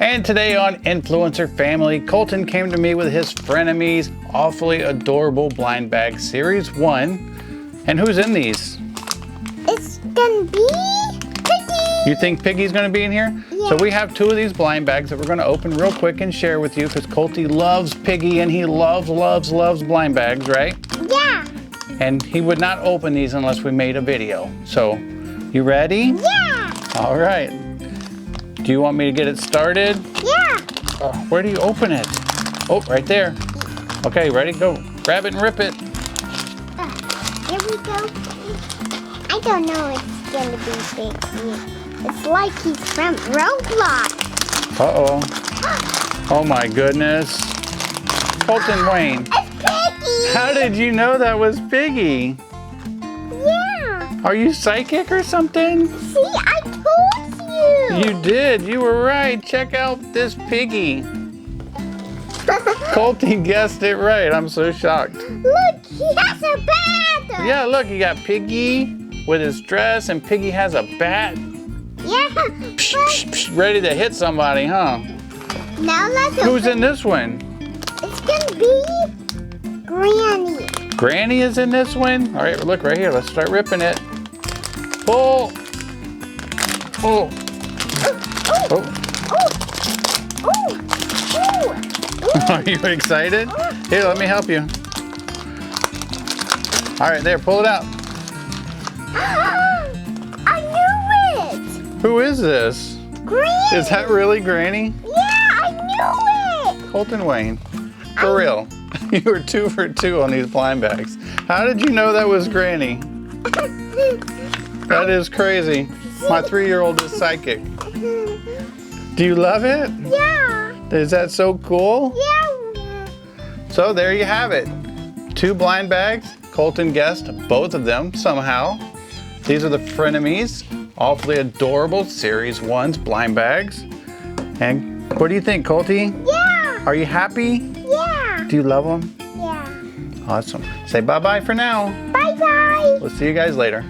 And today on Influencer Family, Colton came to me with his Frenemies Awfully Adorable Blind Bag Series 1. And who's in these? It's gonna be Piggy. You think Piggy's gonna be in here? Yeah. So we have 2 of these blind bags that we're gonna open real quick and share with you because Colty loves Piggy and he loves blind bags, right? Yeah. And he would not open these unless we made a video. So, you ready? Yeah. All right. Do you want me to get it started? Yeah. Where do you open it? Oh, right there. Okay, ready? Go. Grab it and rip it. Here we go. I don't know it's gonna be Piggy. It's like he's from Roblox. Uh-oh. Oh my goodness. Colton Wayne. It's Piggy. How did you know that was Piggy? Yeah. Are you psychic or something? See, I told you. You did. You were right. Check out this Piggy. Colty guessed it right. I'm so shocked. Look, he has a bat. Yeah, look, you got Piggy with his dress and Piggy has a bat. Yeah. Psh, psh, psh, ready to hit somebody, huh? Now let's Who's open. in this one? It's gonna be Granny. Granny is in this one? All right, look right here. Let's start ripping it. Pull. Oh. Oh. Are you excited? Here, let me help you. All right, there, pull it out. I knew it! Who is this? Granny! Is that really Granny? Yeah, I knew it! Colton Wayne, for real. You were 2 for 2 on these blind bags. How did you know that was Granny? That is crazy. My 3-year-old is psychic. Do you love it? Yeah! Is that so cool? Yeah! So there you have it. 2 blind bags. Colton guessed both of them somehow. These are the Frenemies Awfully Adorable Series 1's blind bags. And what do you think, Colty? Yeah! Are you happy? Yeah! Do you love them? Yeah. Awesome. Say bye-bye for now. Bye-bye! We'll see you guys later.